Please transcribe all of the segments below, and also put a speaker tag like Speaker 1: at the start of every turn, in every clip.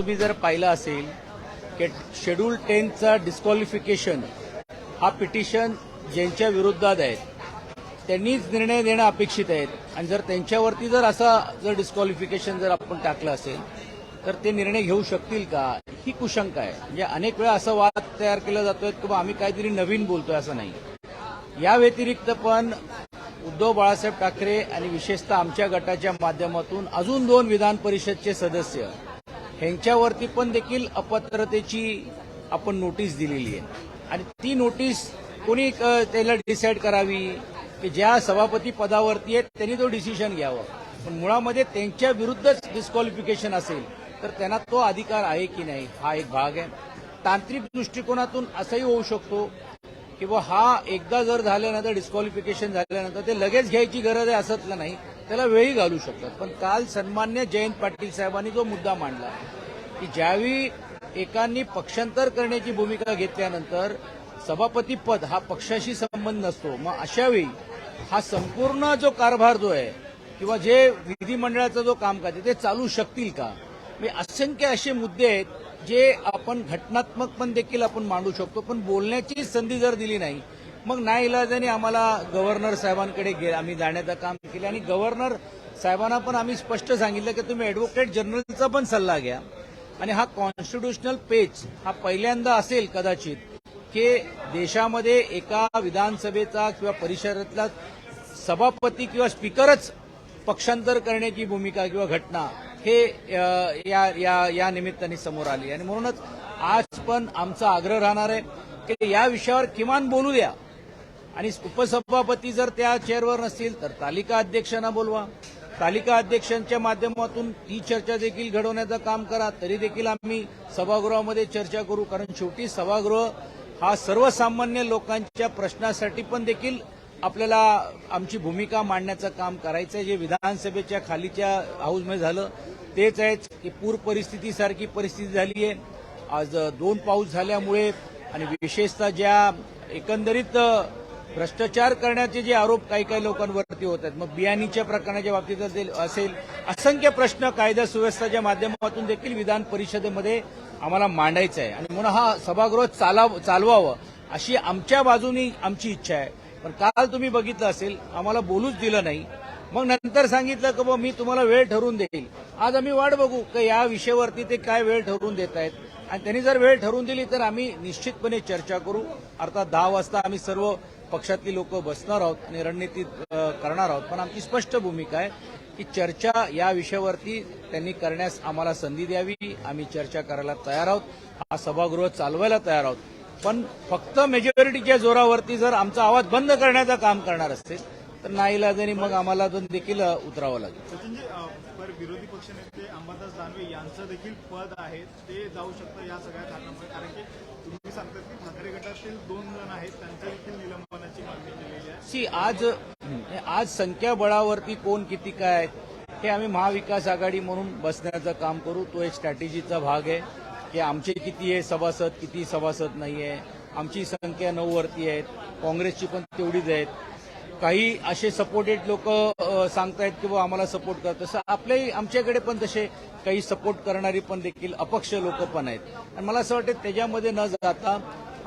Speaker 1: तुम्ही जर पाहिलं असेल की शेड्यूल 10चा डिस्क्वालिफिकेशन हा पिटिशन ज्यांच्या विरोधात आहे त्यांनीच निर्णय देणं अपेक्षित आहे आणि जर त्यांच्यावरती जर असा जर डिस्क्वालिफिकेशन जर आपण टाकलं असेल तर ते निर्णय घेऊ शकतील का ही कुशंका आहे. म्हणजे अनेक वेळा असा वाद तयार केला जातोय की आम्ही काहीतरी नवीन बोलतोय असं नाही. या व्यतिरिक्त पण उद्धव बाळासाहेब ठाकरे आणि विशेषतः आमच्या गटाच्या माध्यमातून अजून 2 विधान परिषदचे सदस्य ह्यांच्यावरती पण देखील अपात्रतेची आपण नोटीस दिलेली आहे आणि ती नोटीस कोणी त्याला डिसाईड करावी की ज्या सभापती पदावरती आहेत त्यांनी तो डिसिजन घ्यावा. पण मुळामध्ये त्यांच्या विरुद्धच डिस्क्वालिफिकेशन असेल तर त्यांना तो अधिकार आहे की नाही हा एक भाग आहे. तांत्रिक दृष्टिकोनातून असंही होऊ शकतो की हा एकदा जर झाल्यानंतर डिस्क्वालिफिकेशन झाल्यानंतर ते लगेच घ्यायची गरज आहे असंच नाही, त्याला वेळी घालू शकतात. पण काल सन्मान्य जयंत पाटील साहेबांनी जो मुद्दा मांडला की ज्यावेळी एकांनी पक्षांतर करण्याची भूमिका घेतल्यानंतर सभापती पद हा पक्षाशी संबंध नसतो, मग अशावेळी हा संपूर्ण जो कारभार जो आहे किंवा जे विधिमंडळाचा जो कामकाज आहे ते चालू शकतील का. म्हणजे असंख्य असे मुद्दे आहेत जे आपण घटनात्मक पण देखील आपण मांडू शकतो. पण बोलण्याची संधी जर दिली नाही मग नाईलाजाने आम्हाला गव्हर्नर साहेबांकडे आम्ही जाण्याचं काम केलं आणि गव्हर्नर साहेबांना पण आम्ही स्पष्ट सांगितलं की तुम्ही ॲडव्होकेट जनरलचा पण सल्ला घ्या आणि हा कॉन्स्टिट्यूशनल पेच हा पहिल्यांदा असेल कदाचित की देशामध्ये एका विधानसभेचा किंवा परिषदेतला सभापती किंवा स्पीकरच पक्षांतर करण्याची भूमिका किंवा घटना हे या निमित्ताने समोर आली. आणि म्हणूनच आज पण आमचा आग्रह राहणार आहे की या विषयावर किमान बोलू द्या आणि उपसभापती जर त्या चेअरवर नसतील तर तालिका अध्यक्षांना बोलवा, तालिका अध्यक्षांच्या माध्यमातून ती चर्चा देखील घडवण्याचं काम करा. तरी देखील आम्ही सभागृहामध्ये चर्चा करू, कारण शेवटी सभागृह हा सर्वसामान्य लोकांच्या प्रश्नासाठी पण देखील आपल्याला आमची भूमिका मांडण्याचं काम करायचं आहे. जे विधानसभेच्या खालीच्या हाऊसमध्ये झालं तेच आहे की पूर परिस्थितीसारखी परिस्थिती झाली आहे. आज 2 पाऊस झाल्यामुळे आणि विशेषतः ज्या एकंदरीत भ्रष्टाचार करण्याचे जे आरोप काही लोकांवरती होत आहेत, मग बियाणीच्या प्रकरणाच्या बाबतीत असेल, असंख्य प्रश्न कायदा सुव्यवस्थेच्या माध्यमातून देखील विधान परिषदेमध्ये आम्हाला मांडायचं आहे आणि म्हणून हा सभागृह चालवावं अशी आमच्या बाजूनी आमची इच्छा आहे. पण काल तुम्ही बघितलं असेल आम्हाला बोलूच दिलं नाही, मग नंतर सांगितलं की मी तुम्हाला वेळ ठरवून देईल. आज आम्ही वाट बघू की या विषयावरती ते काय वेळ ठरवून देत आहेत आणि त्यांनी जर वेळ ठरवून दिली तर आम्ही निश्चितपणे चर्चा करू. अर्थात 10 वाजता आम्ही सर्व पक्षातली लोक बसणार आहोत आणि रणनीती करणार आहोत. पण आमची स्पष्ट भूमिका आहे की चर्चा या विषयावरती त्यांनी करण्यास आम्हाला संधी द्यावी. आम्ही चर्चा करायला तयार आहोत, हा सभागृह चालवायला तयार आहोत. पण फक्त मेजॉरिटीच्या जोरावरती जर आमचा आवाज बंद करण्याचं काम करणार असेल तर नाईलाजाने मग आम्हाला देखील उतरावं लागेल.
Speaker 2: विरोधी पक्षनेते अंबादास दानवे यांचं देखील पद आहे, ते जाऊ शकतं या सगळ्या कारणामुळे, कारण की तुम्ही सांगतात की ठाकरे गटातील 2 जण आहेत त्यांच्या देखील निलंबनाची मागणी केलेली आहे.
Speaker 1: आज संख्याबळावरती कोण किती काय हे आम्ही महाविकास आघाडी म्हणून बसण्याचं काम करू. तो एक स्ट्रॅटेजीचा भाग आहे की आमचे किती आहे सभासद, किती सभासद नाही आहे. आमची संख्या 9 वरती आहेत, काँग्रेसची पण तेवढीच आहेत. काही असे सपोर्टेड लोक सांगतायत की आम्हाला सपोर्ट करत, तसं आमच्याकडे पण तसे काही सपोर्ट करणारी पण देखील अपक्ष लोक पण आहेत. आणि मला असं वाटतं त्याच्यामध्ये न जाता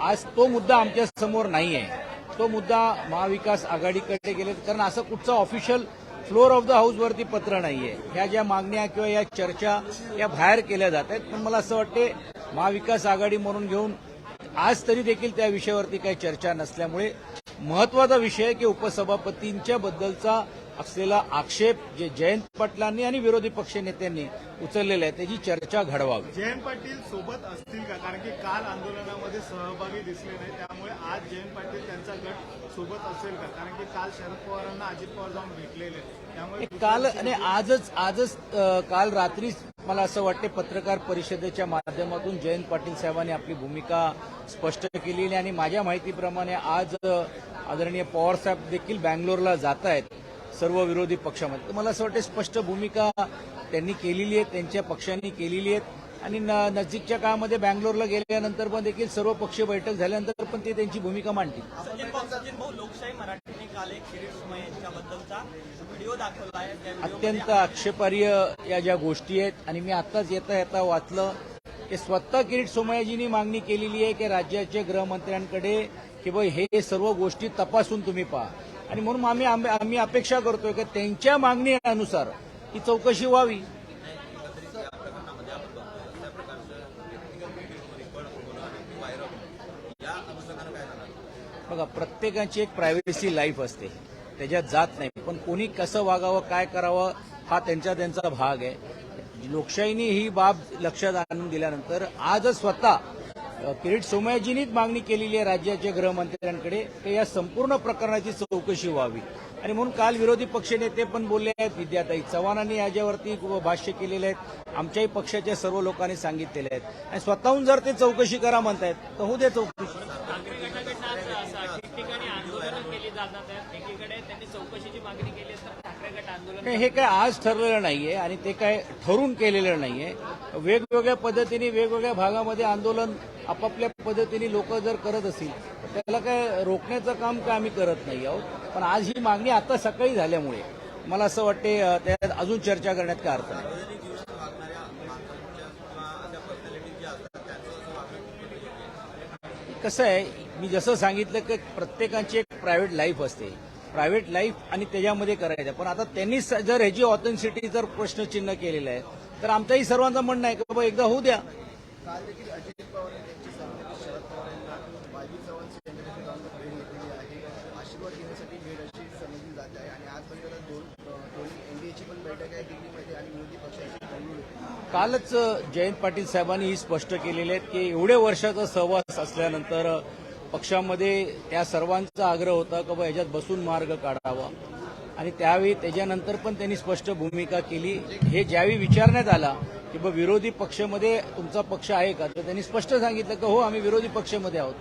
Speaker 1: आज तो मुद्दा आमच्या समोर नाही आहे, तो मुद्दा महाविकास आघाडीकडे गेले, कारण असं कुठचं ऑफिशियल फ्लोर ऑफ द हाऊसवरती पत्र नाहीये. ह्या ज्या मागण्या किंवा या चर्चा या बाहेर केल्या जात आहेत. पण मला असं वाटते महाविकास आघाडी म्हणून घेऊन आज तरी देखील त्या विषयावरती काही चर्चा नसल्यामुळे महत्वाचा विषय आहे की उपसभापतींच्या बद्दलचा असलेला आक्षेप जे जयंत पाटलांनी आणि विरोधी पक्ष नेत्यांनी उचललेला आहे त्याची चर्चा घडवावी.
Speaker 2: जयंत पाटील सोबत असतील का, कारण की काल आंदोलनामध्ये सहभागी दिसले नाही, त्यामुळे आज जयंत पाटील त्यांचा गट सोबत असेल का, कारण की काल शरद पवारांना अजित पवार जाऊन भेटलेले, त्यामुळे
Speaker 1: काल आणि आजच काल रात्री मला असं वाटते पत्रकार परिषदेच्या माध्यमातून जयंत पाटील साहेबांनी आपली भूमिका स्पष्ट केलेली आणि माझ्या माहितीप्रमाणे आज आदरणीय पवार साहेब देखील बँगलोरला जात आहेत सर्व विरोधी पक्षामध्ये. तर मला असं वाटतं स्पष्ट भूमिका त्यांनी केलेली आहे, त्यांच्या पक्षांनी केलेली आहे आणि नजीकच्या काळामध्ये बँगलोरला गेल्यानंतर पण देखील सर्व पक्षीय बैठक झाल्यानंतर पण ते त्यांची भूमिका मांडतील.
Speaker 3: लोकशाही मराठी काल एक किरीट सोमय्या यांच्याबद्दलचा व्हिडिओ दाखवला आहे. त्या
Speaker 1: अत्यंत आक्षेपार्ह या ज्या गोष्टी आहेत आणि मी आताच येता येता वाचलं की स्वतः किरीट सोमय्याजींनी मागणी केलेली आहे की राज्याच्या गृहमंत्र्यांकडे की बाई हे सर्व गोष्टी तपासून तुम्ही पहा आणि म्हणून आम्ही अपेक्षा करतोय की त्यांच्या मागणीनुसार ही चौकशी व्हावी. बघा, प्रत्येकाची एक प्रायव्हसी लाईफ असते, त्याच्यात जात नाही, पण कोणी कसं वागावं काय करावं हा त्यांचा भाग आहे. लोकशाहीने ही बाब लक्षात आणून दिल्यानंतर आजच स्वतः किरीट सोमय्याजींनीच मागणी केलेली आहे राज्याच्या गृहमंत्र्यांकडे की या संपूर्ण प्रकरणाची चौकशी व्हावी आणि म्हणून काल विरोधी पक्षनेते पण बोलले आहेत. विद्याताई चव्हाणांनी याच्यावरती भाष्य केलेले आहेत, आमच्याही पक्षाच्या सर्व लोकांनी सांगितलेले आहेत आणि स्वतःहून जर ते चौकशी करा म्हणतायत तर होऊ दे चौकशी.
Speaker 4: ठिकठिकाणी आंदोलनं केली जातात. एकीकडे त्यांनी चौकशीची मागणी केली तर ठाकरे गट आंदोलन
Speaker 1: नाही, हे काय आज ठरलेलं नाहीये आणि ते काय ठरून केलेलं नाहीये. वेगवेगळ्या पद्धतीने वेगवेगळ्या भागामध्ये आंदोलन आपापल्या पद्धतीने लोक जर करत असतील तर त्याला काय रोखण्याचं काम काय आम्ही करत नाही आहोत. पण आज ही मागणी आता सकाळी झाल्यामुळे मला असं वाटते त्यात अजून चर्चा करण्यात काय अर्थ नाही. कसं आहे, मी जसं सांगितलं की प्रत्येकाची एक प्रायव्हेट लाईफ असते, प्रायव्हेट लाईफ आणि त्याच्यामध्ये करायचं. पण आता त्यांनी जर ह्याची ऑथेंटिसिटी जर प्रश्नचिन्ह केलेलं आहे तर आमचाही सर्वांचं म्हणणं आहे की बाबा एकदा होऊ द्या.
Speaker 5: काल देखील अजित पवार यांची शरद पवार यांना वायबी चव्हाण सेनेमध्ये जाऊन भेट घेतलेली आहे. आशीर्वाद घेण्यासाठी भेट अशी समजली जात आहे आणि आजपर्यंत दोन्ही एनडीएची पण बैठक आहे दिल्लीमध्ये आणि विरोधी पक्षाची बोलणी.
Speaker 1: कालच जयंत पाटील साहेबांनी ही स्पष्ट केलेले आहेत की एवढ्या वर्षाचा सहवास असल्यानंतर पक्षामध्ये त्या सर्वांचा आग्रह होता की बाबा याच्यात बसून मार्ग काढावा आणि त्यावेळी त्याच्यानंतर पण त्यांनी स्पष्ट भूमिका केली. हे ज्यावेळी विचारण्यात आला की बाबा विरोधी पक्षामध्ये तुमचा पक्ष आहे का, तर त्यांनी स्पष्ट सांगितलं की हो आम्ही विरोधी पक्षामध्ये आहोत.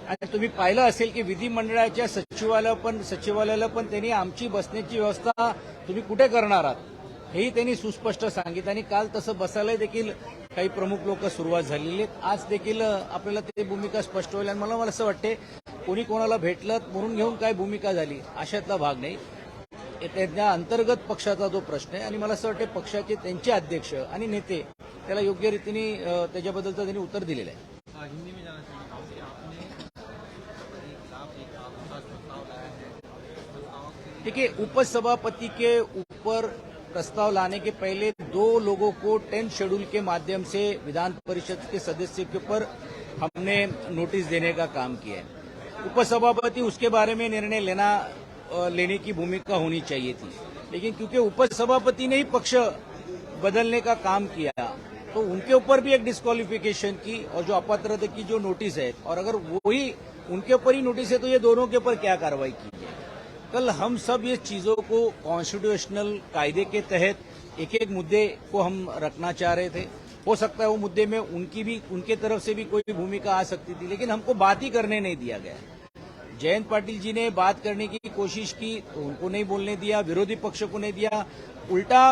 Speaker 1: आणि तुम्ही पाहिलं असेल की विधिमंडळाच्या सचिवालयाला पण त्यांनी आमची बसण्याची व्यवस्था तुम्ही कुठे करणार आहात हेही त्यांनी सुस्पष्ट सांगितलं आणि काल तसं बसायला देखील काही प्रमुख लोक सुरुवात झालेली आहेत. आज देखील आपल्याला ते भूमिका स्पष्ट होईल आणि मला असं वाटते कोणी कोणाला भेटलं म्हणून घेऊन काय भूमिका झाली अशातला भाग नाही. त्यांच्या अंतर्गत पक्षाचा जो प्रश्न आहे आणि मला असं वाटतं पक्षाचे त्यांचे अध्यक्ष आणि नेते त्याला योग्य रीतीने त्याच्याबद्दलचं त्यांनी उत्तर दिलेलं आहे. देखिए, उपसभापति के ऊपर प्रस्ताव लाने के पहले 2 लोगों को 10 शेड्यूल के माध्यम से विधान परिषद के सदस्य के ऊपर हमने नोटिस देने का काम किया है. उपसभापति उसके बारे में निर्णय लेने की भूमिका होनी चाहिए थी, लेकिन क्योंकि उपसभापति ने ही पक्ष बदलने का काम किया तो उनके ऊपर भी एक डिस्क्वालिफिकेशन की और जो अपात्रता की जो नोटिस है, और अगर वही उनके ऊपर ही नोटिस है तो ये दोनों के ऊपर क्या कार्रवाई की है. कल हम सब ये चीजों को कॉन्स्टिट्यूशनल कायदे के तहत एक एक मुद्दे को हम रखना चाह रहे थे. हो सकता है वो मुद्दे में उनके तरफ से भी कोई भूमिका आ सकती थी, लेकिन हमको बात ही करने नहीं दिया गया. जयंत पाटिल जी ने बात करने की कोशिश की तो उनको नहीं बोलने दिया, विरोधी पक्ष को नहीं दिया. उल्टा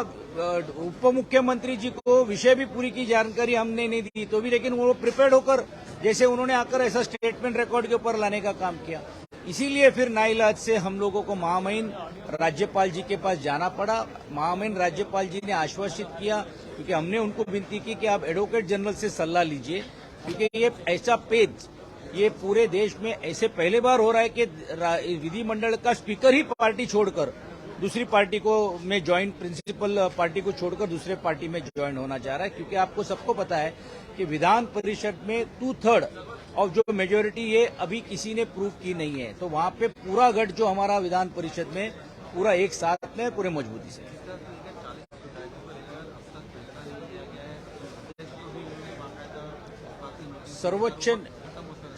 Speaker 1: उप मुख्यमंत्री जी को विषय भी पूरी की जानकारी हमने नहीं दी तो भी, लेकिन वो प्रिपेयर्ड होकर जैसे उन्होंने आकर ऐसा स्टेटमेंट रिकॉर्ड के ऊपर लाने का काम किया. इसीलिए फिर नाइलाज से हम लोगों को महामहिम राज्यपाल जी के पास जाना पड़ा. महामहिम राज्यपाल जी ने आश्वासित किया, क्योंकि हमने उनको विनती की कि आप एडवोकेट जनरल से सलाह लीजिए, क्योंकि ये ऐसा पेज ये पूरे देश में ऐसे पहले बार हो रहा है कि विधिमंडल का स्पीकर ही पार्टी छोड़कर दूसरी पार्टी को में ज्वाइन प्रिंसिपल पार्टी को छोड़कर दूसरे पार्टी में ज्वाइन होना चाह रहा है. क्योंकि आपको सबको पता है कि विधान परिषद में 2/3 और जो मेजोरिटी ये अभी किसी ने प्रूव की नहीं है, तो वहां पे पूरा गठ जो हमारा विधान परिषद में पूरा एक साथ में पूरे मजबूती से.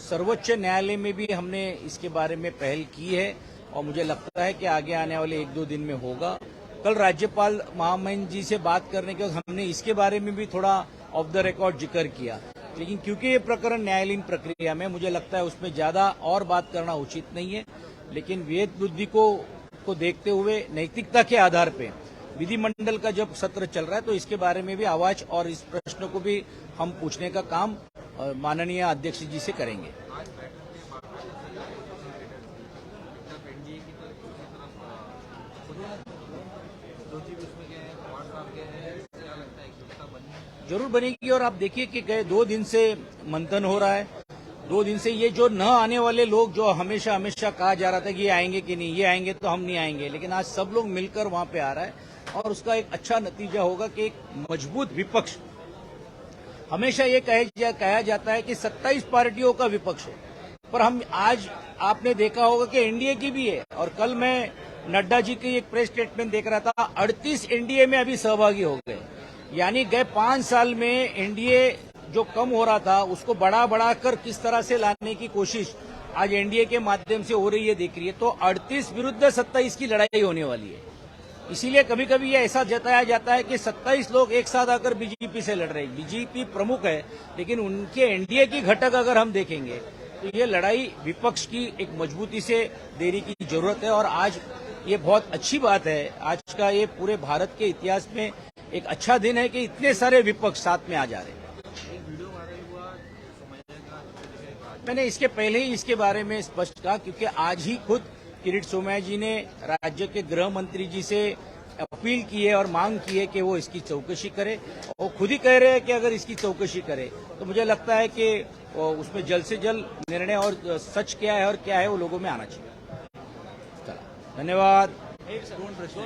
Speaker 1: सर्वोच्च न्यायालय में भी हमने इसके बारे में पहल की है और मुझे लगता है कि आगे आने वाले 1-2 दिन में होगा. कल राज्यपाल महामहिम जी से बात करने के बाद हमने इसके बारे में भी थोड़ा ऑफ द रिकॉर्ड जिक्र किया, लेकिन क्योंकि ये प्रकरण न्यायालयीन प्रक्रिया में मुझे लगता है उसमें ज्यादा और बात करना उचित नहीं है. लेकिन वेद बुद्धि को देखते हुए नैतिकता के आधार पे विधिमंडल का जब सत्र चल रहा है तो इसके बारे में भी आवाज और इस प्रश्न को भी हम पूछने का काम माननीय अध्यक्ष जी से करेंगे. जरूर बनेगी। और आप देखिए कि गए 2 दिन से मंथन हो रहा है। 2 दिन से ये जो न आने वाले लोग, जो हमेशा हमेशा कहा जा रहा था कि ये आएंगे कि नहीं, ये आएंगे तो हम नहीं आएंगे, लेकिन आज सब लोग मिलकर वहां पे आ रहा है और उसका एक अच्छा नतीजा होगा कि एक मजबूत विपक्ष, हमेशा ये कहा जाता है कि 27 पार्टियों का विपक्ष है, पर हम आज आपने देखा होगा कि एनडीए की भी है। और कल मैं नड्डा जी की एक प्रेस स्टेटमेंट देख रहा था, 38 एनडीए में अभी सहभागी हो गए। यानी गए 5 साल में एनडीए जो कम हो रहा था उसको बढ़ा कर किस तरह से लाने की कोशिश आज एनडीए के माध्यम से हो रही है, देख रही है। तो 38 विरुद्ध 27 की लड़ाई होने वाली है। इसीलिए कभी कभी ये ऐसा जताया जाता है कि 27 लोग एक साथ आकर बीजेपी से लड़ रहे हैं। बीजेपी प्रमुख है, लेकिन उनके एनडीए की घटक अगर हम देखेंगे तो ये लड़ाई विपक्ष की एक मजबूती से देने की जरूरत है। और आज ये बहुत अच्छी बात है, आज का ये पूरे भारत के इतिहास में एक अच्छा दिन है कि इतने सारे विपक्ष साथ में आ जा रहे हैं। मैंने इसके पहले ही इसके बारे में स्पष्ट कहा, क्योंकि आज ही खुद किरीट सोमैया जी ने राज्य के गृह मंत्री जी से अपील की है और मांग की है कि वो इसकी चौकसी करे। वो खुद ही कह रहे हैं कि अगर इसकी चौकसी करे तो मुझे लगता है कि उसमें जल्द से जल्द निर्णय और सच क्या है और क्या है वो लोगों में आना चाहिए। चला, धन्यवाद।
Speaker 4: दोन प्रश्न